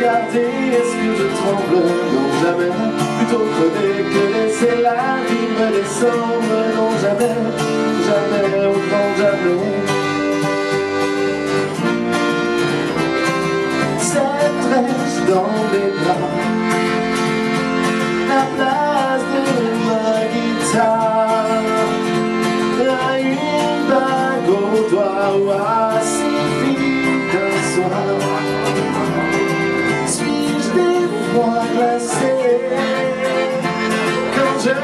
Regardez, est-ce que je tremble? Non, jamais. Plutôt crever que laisser la vie me descendre. Non, jamais, jamais, au grand jamais. Cette tresse dans mes bras, la place de ma guitare, à une bague au doigt ou à six filles d'un soir. Suis-je des froids glacés quand je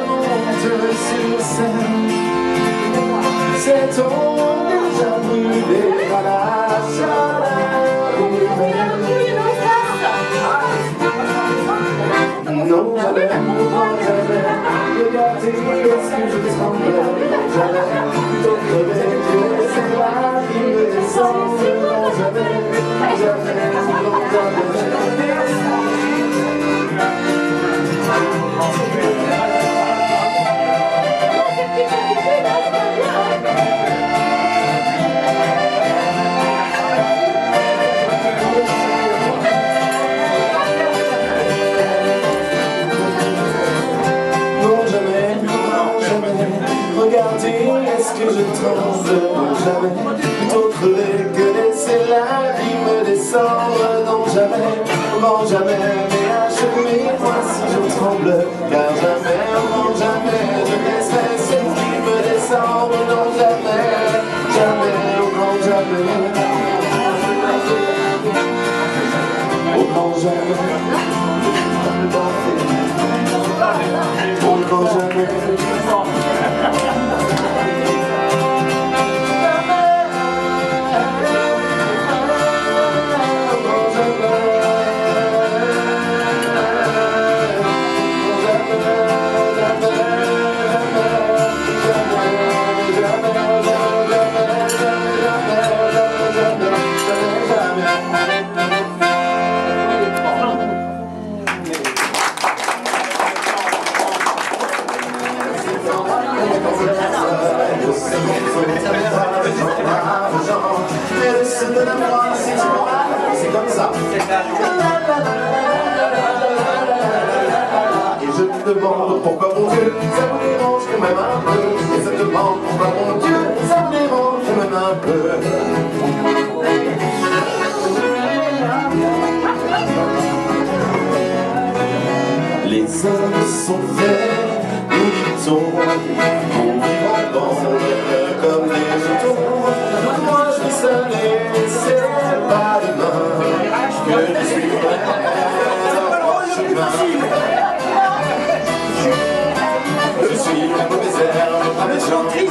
monte sur scène? Sait-on déjà brûlé par la chaleur humaine? Non, jamais, non, jamais. Regardez, est-ce que je tremble? Non, jamais. Plutôt crever que laisser la vie me descendre. Non, jamais, jamais, non, regardez, est-ce que je tremble? Non, jamais. Plutôt crever que laisser la vie me descendre. Non, jamais, non, jamais. Mais achetez-moi si je tremble, car jamais, non, jamais je laisserai cette vie me descendre. Non, jamais, jamais, non, jamais. Oh non, jamais. Oh non, jamais. C'est comme ça. Et je te demande pourquoi mon Dieu, ça vous dérange quand même un peu. Et je te demande pourquoi mon Dieu, ça vous dérange quand même un peu. Les hommes sont faits, nous dit-on, pour vivre en bande comme des jetons. Moi je suis seul et c'est pas demain que je suis prêt à chemin. Je suis la mauvaise herbe, avec gentil,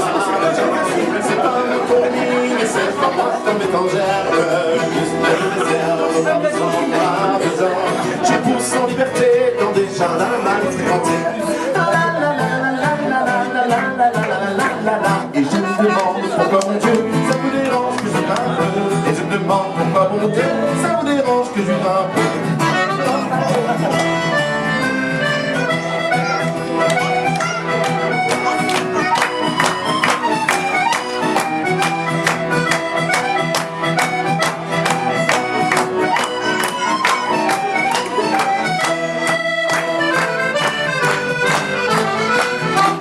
c'est pas me commis, mais c'est pas moi qui tombe en gerbe. Je suis la mauvaise herbe, je pousse en liberté dans des jardins mal fréquentés. Et je me demande pourquoi mon Dieu, ça vous dérange que je vive un peu. Et je me demande pourquoi mon Dieu, ça vous dérange que je vive un peu.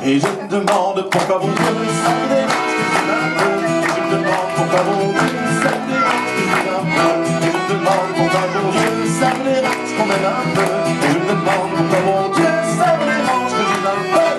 Et je me demande pourquoi mon Dieu, ça me dérange que je vive un peu. Et je me demande pourquoi mon Dieu, ça me dérange que je vive un peu. Et je me demande pourquoi mon Dieu, ça me dérange quand même un peu. Et je me demande pourquoi mon Dieu, ça me dérange que je vive un peu.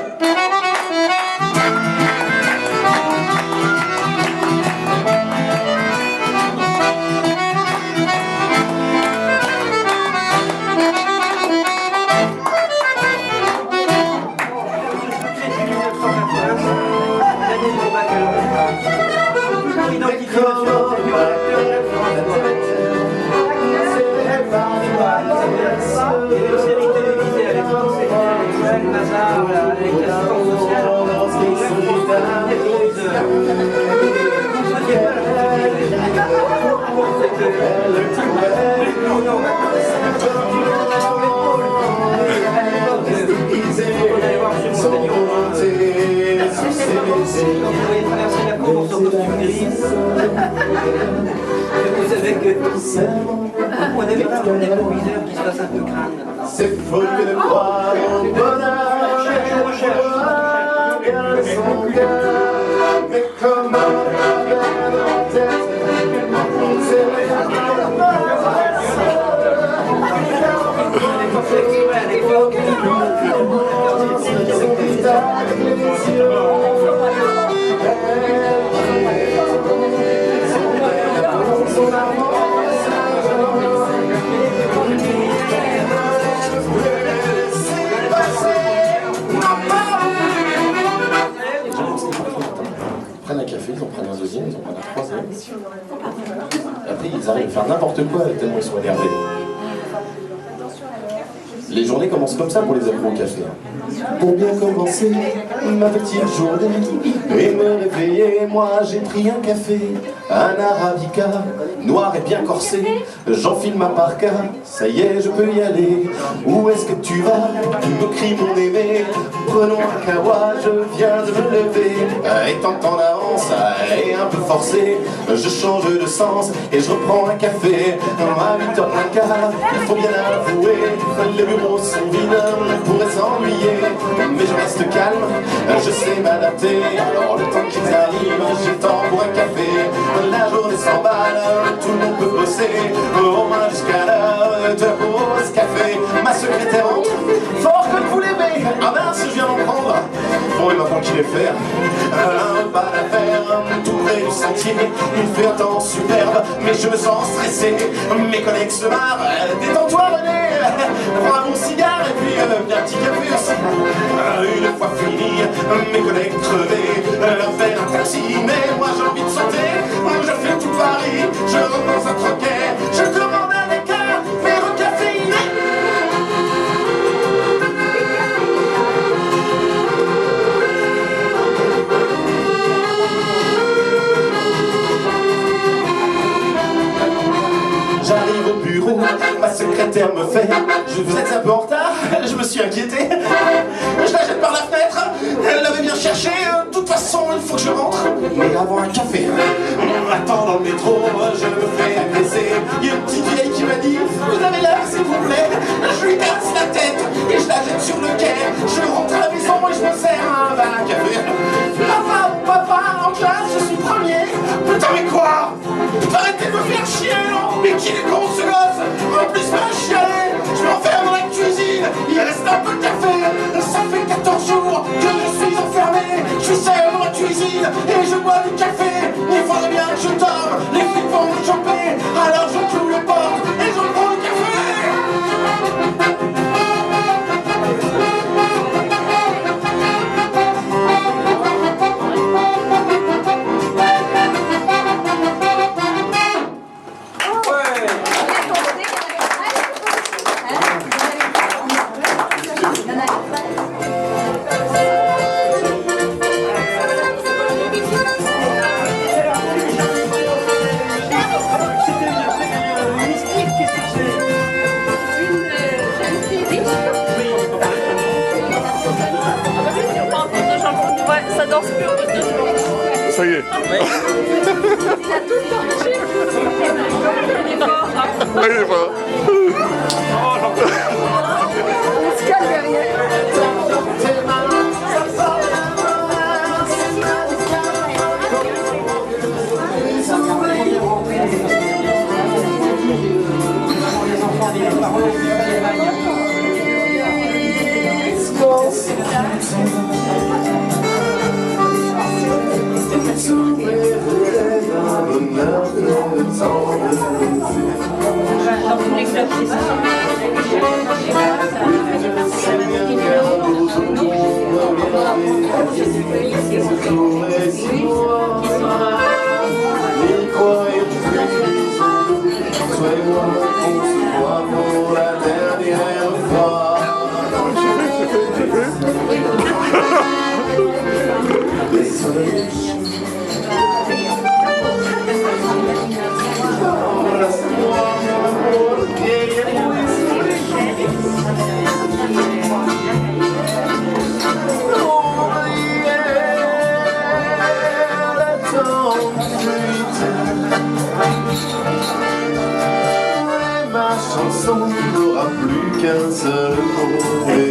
Vous savez que On a vu un proviseur qui se passe un peu crâne. C'est faux que de croire au bonheur. Regarde son cœur, mais comment regarde en tête. C'est rien de Ils prennent un café, ils en prennent un deuxième, ils en prennent un troisième. Après, ils arrivent à faire n'importe quoi tellement ils sont énervés. Les journées commencent comme ça pour les accros au café. Pour bien commencer ma petite journée et me réveiller, moi j'ai pris un café, un arabica, noir et bien corsé. J'enfile ma parka, ça y est, je peux y aller. Où est-ce que tu vas? Tu me cries mon aimé. Prenons un kawa, je viens de me lever. Étant en avance et un peu forcé, je change de sens et je reprends un café. À 8h15, il faut bien avouer, les bureaux sont vides, on pourrait s'ennuyer. Mais je reste calme, je sais m'adapter. Alors le temps qu'ils arrivent, j'ai le temps pour un café. La journée s'emballe, tout le monde peut bosser. Au moins jusqu'à l'heure de pause café. Ma secrétaire entre, fort comme vous l'aimez. Ah mince, je viens d'en prendre. Bon, et maintenant qu'il est fait, un pas d'affaire, tout près du sentier. Il fait un temps superbe, mais je me sens stressé. Mes collègues se marrent, détends-toi René. Prends un bon cigare et puis un petit café aussi. Une fois fini, mes collègues crevés, leur faire un taxi, mais moi j'ai envie de sauter. Je fais tout Paris, je rentre dans un troquet, je commande un écart, mais recaféiné. J'arrive au bureau, ma secrétaire me fait: vous êtes un peu en retard? Je me suis inquiété. Je la jette par la fenêtre, elle l'avait bien cherché. De toute façon, il faut que je rentre. Mais avant un café, on m'attend dans le métro, je me fais agresser. Il y a une petite vieille qui m'a dit: vous avez l'air, s'il vous plaît. Je lui casse la tête et je la jette sur le quai. Je rentre à la maison et je me sers un café. Papa, en classe, je suis premier. Putain, mais quoi? Arrêtez de me faire chier, non? Mais qui est con ce gosse? En plus, pas chialer. Je m'enferme dans la cuisine, il reste un peu de café. Ça fait 14 jours que je suis enfermé. Je suis seul dans la cuisine et je bois du café. Il faudrait bien que je dorme, les flics vont me choper. Alors je cloue les portes et je prends le café. Ça danse plus au bout de 2 jours. Ça y est. Il a tout le temps touché. Il est fort. Ah, il est fort. On se calme derrière. Dans tous les clubs, c'est ça. façon, n'aura plus qu'un seul mot.